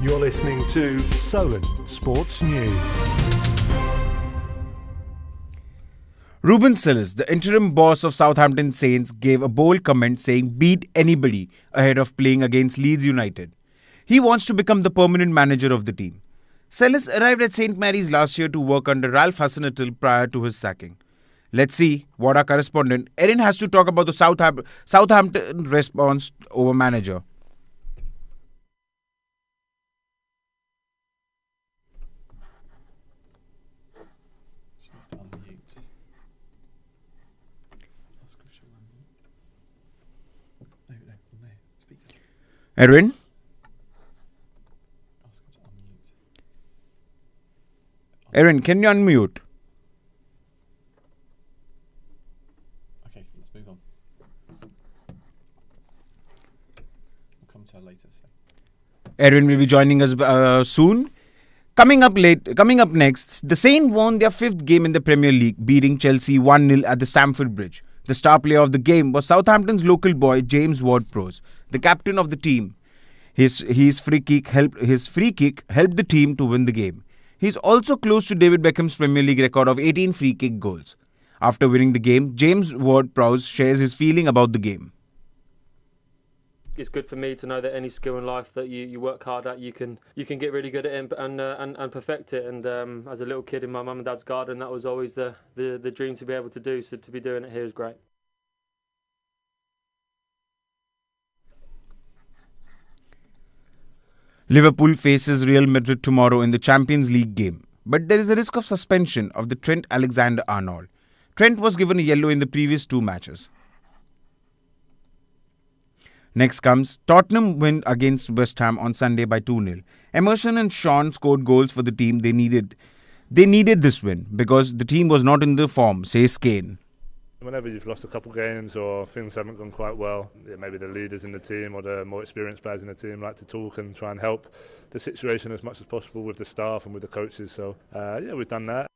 You're listening to Solent Sports News. Ruben Sillis, the interim boss of Southampton Saints, gave a bold comment saying beat anybody ahead of playing against Leeds United. He wants to become the permanent manager of the team. Sillis arrived at St Mary's last year to work under Ralph Hasenhüttl prior to his sacking. Let's see what our correspondent Erin has to talk about the Southampton response over manager. Erin? Erin, can you unmute? Okay, let's move on. We'll come to her later. Erin will be joining us soon. Coming up next, the Saints won their fifth game in the Premier League, beating Chelsea 1-0 at the Stamford Bridge. The star player of the game was Southampton's local boy James Ward-Prowse, the captain of the team. His free kick helped the team to win the game. He's also close to David Beckham's Premier League record of 18 free kick goals. After winning the game, James Ward-Prowse shares his feeling about the game. It's good for me to know that any skill in life that you work hard at, you can get really good at it and perfect it. And as a little kid in my mum and dad's garden, that was always the dream to be able to do. So to be doing it here is great. Liverpool faces Real Madrid tomorrow in the Champions League game, but there is a risk of suspension of the Trent Alexander-Arnold. Trent was given a yellow in the previous two matches. Next comes Tottenham win against West Ham on Sunday by 2-0. Emerson and Sean scored goals for the team they needed. They needed this win because the team was not in the form, says Kane. Whenever you've lost a couple games or things haven't gone quite well, maybe the leaders in the team or the more experienced players in the team like to talk and try and help the situation as much as possible with the staff and with the coaches. So, we've done that.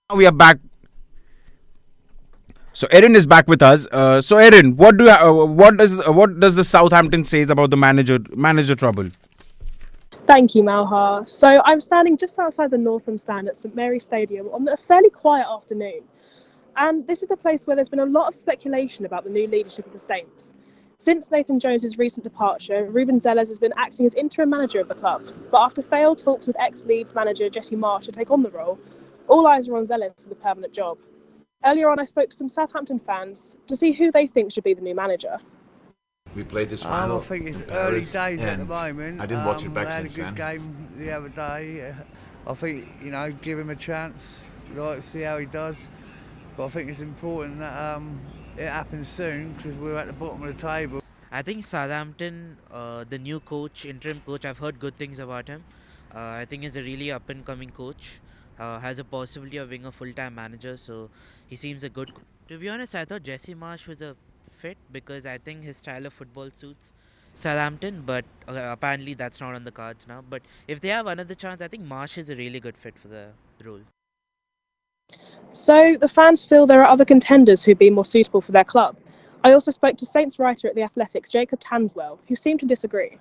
Now we are back. So Erin is back with us. So Erin, what does the Southampton says about the manager trouble? Thank you, Malhar. So I'm standing just outside the Northam stand at St Mary's Stadium on a fairly quiet afternoon. And this is the place where there's been a lot of speculation about the new leadership of the Saints. Since Nathan Jones' recent departure, Ruben Sellers has been acting as interim manager of the club. But after failed talks with ex-Leeds manager Jesse Marsh to take on the role, all eyes are on Sellers for the permanent job. Earlier on, I spoke to some Southampton fans to see who they think should be the new manager. We played this final. I think it's early days at the moment. I didn't watch it back since since then. They had a good game the other day. I think, give him a chance, see how he does. But I think it's important that it happens soon because we're at the bottom of the table. I think Southampton, the new coach, interim coach, I've heard good things about him. I think he's a really up-and-coming coach. Has a possibility of being a full-time manager, so he seems a good. To be honest, I thought Jesse Marsh was a fit because I think his style of football suits Southampton, but apparently that's not on the cards now. But if they have another chance, I think Marsh is a really good fit for the role. So the fans feel there are other contenders who'd be more suitable for their club. I also spoke to Saints writer at The Athletic, Jacob Tanswell, who seemed to disagree.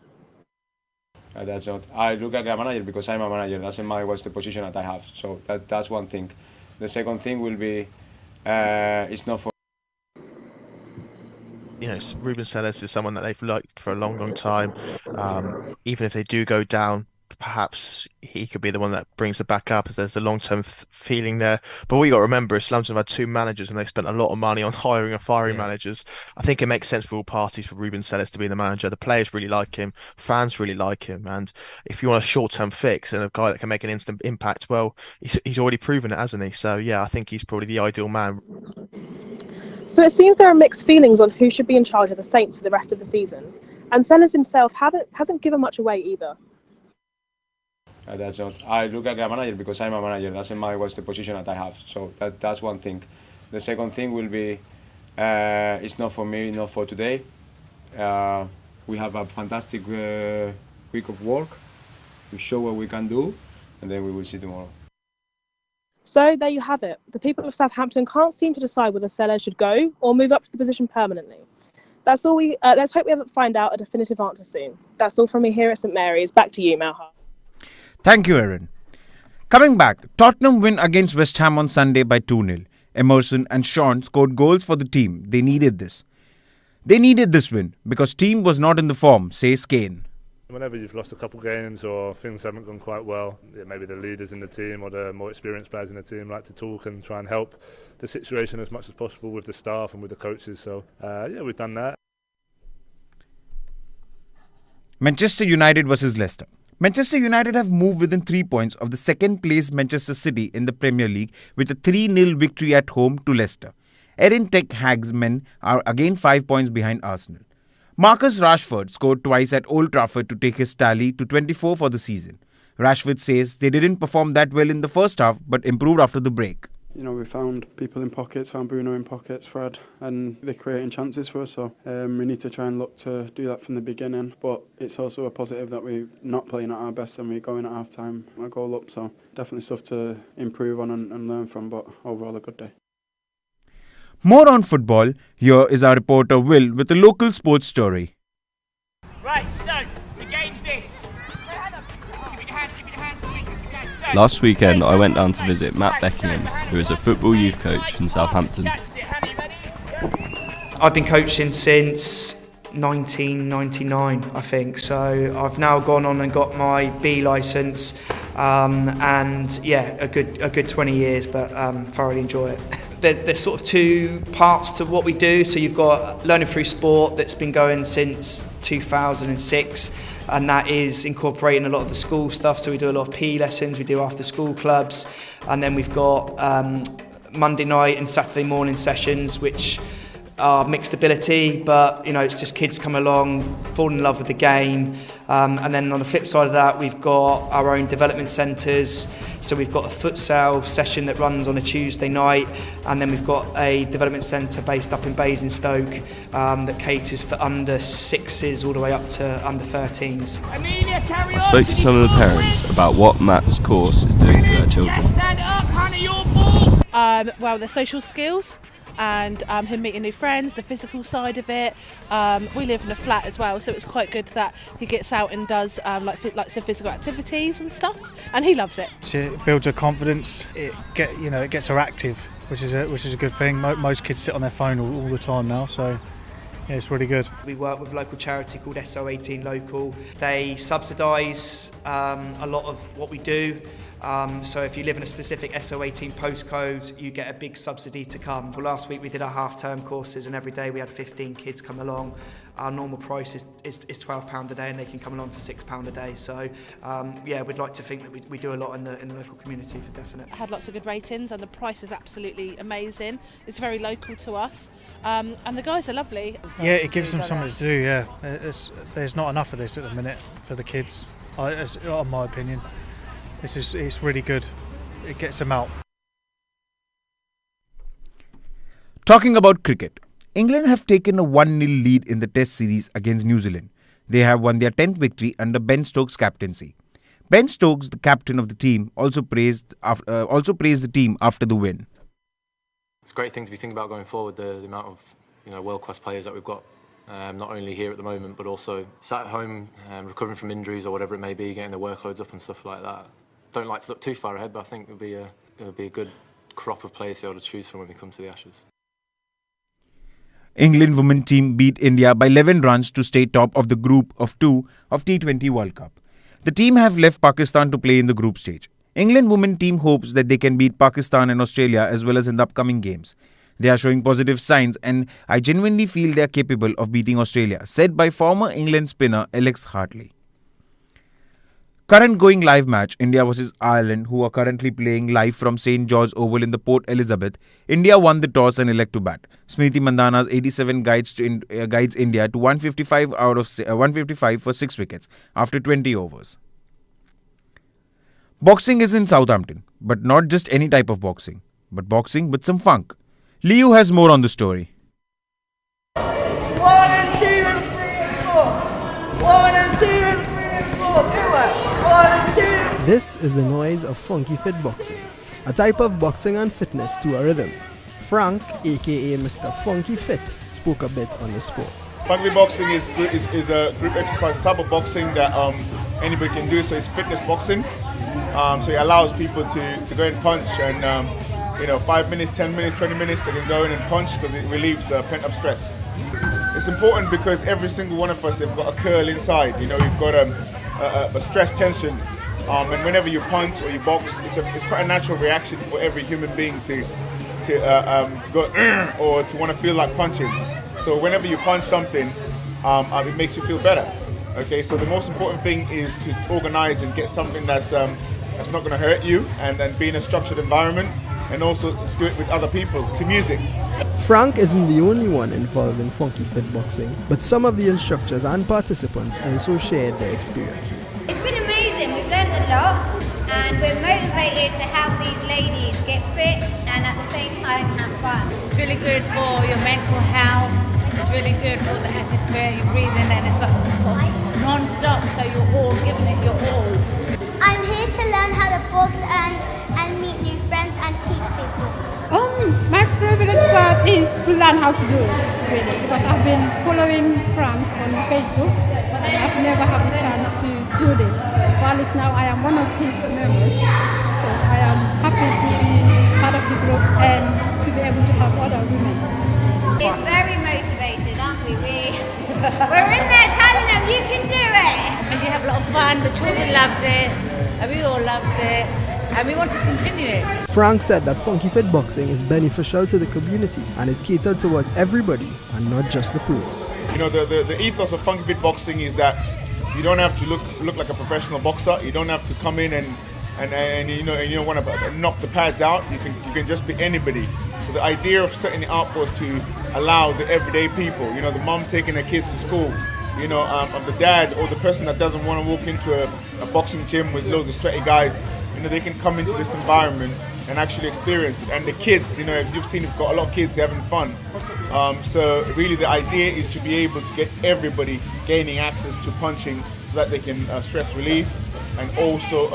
That's not. I look at a manager because I'm a manager. Doesn't matter what's the position that I have. So that's one thing. The second thing will be, it's not for. Ruben Sellers is someone that they've liked for a long, long time. Even if they do go down, perhaps he could be the one that brings it back up as there's a long-term feeling there. But what you got to remember is Southampton have had two managers and they've spent a lot of money on hiring and firing managers. I think it makes sense for all parties for Ruben Sellers to be the manager. The players really like him, fans really like him, and if you want a short-term fix and a guy that can make an instant impact, well, he's already proven it, hasn't he? So yeah, I think he's probably the ideal man. So it seems there are mixed feelings on who should be in charge of the Saints for the rest of the season, and Sellers himself hasn't given much away either. That's not. I look at a manager because I'm a manager. Doesn't matter what's the position that I have. So that's one thing. The second thing will be, it's not for me, not for today. We have a fantastic week of work. We show what we can do, and then we will see tomorrow. So there you have it. The people of Southampton can't seem to decide whether Sellers should go or move up to the position permanently. That's all we. Let's hope we find out a definitive answer soon. That's all from me here at St Mary's. Back to you, Malha. Thank you, Erin. Coming back, Tottenham win against West Ham on Sunday by 2-0. Emerson and Sean scored goals for the team. They needed this. They needed this win because team was not in the form, says Kane. Whenever you've lost a couple games or things haven't gone quite well, maybe the leaders in the team or the more experienced players in the team like to talk and try and help the situation as much as possible with the staff and with the coaches. So, we've done that. Manchester United versus Leicester. Manchester United have moved within 3 points of the second place Manchester City in the Premier League with a 3-0 victory at home to Leicester. Erin Ten Hag's men are again 5 points behind Arsenal. Marcus Rashford scored twice at Old Trafford to take his tally to 24 for the season. Rashford says they didn't perform that well in the first half but improved after the break. You know, we found people in pockets, found Bruno in pockets, Fred, and they're creating chances for us. So we need to try and look to do that from the beginning. But it's also a positive that we're not playing at our best and we're going at half time a goal up. So definitely stuff to improve on and learn from. But overall, a good day. More on football, here is our reporter Will with a local sports story. Right, so the game's this. Last weekend I went down to visit Matt Beckingham, who is a football youth coach in Southampton. I've been coaching since 1999, I think, so I've now gone on and got my B licence, and yeah, a good 20 years, but thoroughly enjoy it. There's sort of two parts to what we do. So you've got Learning Through Sport that's been going since 2006, and that is incorporating a lot of the school stuff. So we do a lot of PE lessons, we do after school clubs, and then we've got Monday night and Saturday morning sessions, which are mixed ability, but you know, it's just kids come along, fall in love with the game. And then on the flip side of that, we've got our own development centres. So we've got a futsal session that runs on a Tuesday night, and then we've got a development centre based up in Basingstoke that caters for under 6s all the way up to under 13s. I spoke to some of the parents about what Matt's course is doing for their children. Well, the social skills and him meeting new friends, the physical side of it. We live in a flat as well, so it's quite good that he gets out and does like some physical activities and stuff, and he loves it. It builds her confidence. It gets her active, which is a good thing. Most kids sit on their phone all the time now, so yeah, it's really good. We work with a local charity called SO18 Local. They subsidise a lot of what we do. So if you live in a specific SO18 postcode, you get a big subsidy to come. Well, last week we did our half-term courses, and every day we had 15 kids come along. Our normal price is £12 a day, and they can come along for £6 a day. So yeah, we'd like to think that we do a lot in the local community for definite. I had lots of good ratings, and the price is absolutely amazing. It's very local to us, and the guys are lovely. Yeah, it gives them something to do. Yeah, there's not enough of this at the minute for the kids, in my opinion. It's really good. It gets them out. Talking about cricket, England have taken a 1-0 lead in the Test series against New Zealand. They have won their 10th victory under Ben Stokes' captaincy. Ben Stokes, the captain of the team, also praised the team after the win. It's a great thing to be thinking about going forward. The amount of world-class players that we've got. Not only here at the moment, but also sat at home, recovering from injuries or whatever it may be, getting their workloads up and stuff like that. Don't like to look too far ahead, but I think it'll be a good crop of players to be able to choose from when we come to the Ashes. England women team beat India by 11 runs to stay top of the group of 2 of T20 World Cup. The team have left Pakistan to play in the group stage. England women team hopes that they can beat Pakistan and Australia as well as in the upcoming games. They are showing positive signs, and I genuinely feel they are capable of beating Australia, said by former England spinner Alex Hartley. Current going live match, India vs Ireland, who are currently playing live from St George Oval in the Port Elizabeth. India won the toss and elect to bat. Smriti Mandhana's 87 guides India to 155 for 6 wickets after 20 overs. Boxing is in Southampton, but not just any type of boxing, but boxing with some funk. Liu has more on the story. 1 and 2 and 3 and 4. 1 and 2 and 3 and 4. Do it. 1 and 2. This is the noise of funky fit boxing, a type of boxing and fitness to a rhythm. Frank, aka Mr. Funky Fit, spoke a bit on the sport. Funky boxing is a group exercise, a type of boxing that anybody can do. So it's fitness boxing. So it allows people to go and punch, and 5 minutes, 10 minutes, 20 minutes, they can go in and punch because it relieves pent-up stress. It's important because every single one of us have got a curl inside. We've got a stress tension, and whenever you punch or you box, it's quite a natural reaction for every human being to go or to want to feel like punching. So whenever you punch something, it makes you feel better. Okay, so the most important thing is to organize and get something that's not going to hurt you, and be in a structured environment, and also do it with other people to music. Frank isn't the only one involved in Funky Fit Boxing, but some of the instructors and participants also shared their experiences. It's been amazing. We've learned a lot, and we're motivated to help these ladies get fit and at the same time have fun. It's really good for your mental health. It's really good for the atmosphere you breathe in, and it's got non-stop, so you're all giving it your all. I'm here to learn how to box and meet new friends and teach people. My favorite part is to learn how to do it, really, because I've been following Frank on Facebook, and I've never had the chance to do this. Well, at least now I am one of his members, so I am happy to be part of the group and to be able to help other women. It's very motivated, aren't we? We're in there telling them you can do it. And you have a lot of fun. The children loved it, and we all loved it, and we want to continue it. Frank said that Funky Fit Boxing is beneficial to the community and is catered towards everybody and not just the pros. The ethos of Funky Fit Boxing is that you don't have to look like a professional boxer. You don't have to come in and you don't want to knock the pads out. You can just be anybody. So the idea of setting it up was to allow the everyday people, the mom taking her kids to school, of the dad or the person that doesn't want to walk into a boxing gym with loads of sweaty guys, they can come into this environment and actually experience it. And the kids, as you've seen, we've got a lot of kids having fun. So really the idea is to be able to get everybody gaining access to punching so that they can stress release, and also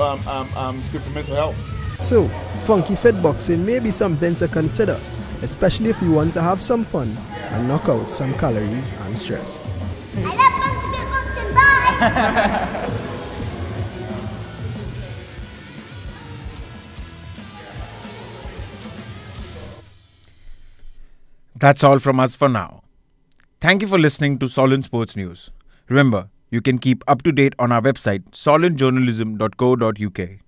it's good for mental health. So, Funky Fit Boxing may be something to consider, especially if you want to have some fun and knock out some calories and stress. I love Funky Fit Boxing. Bye! That's all from us for now. Thank you for listening to Solent Sports News. Remember, you can keep up to date on our website solentjournalism.co.uk.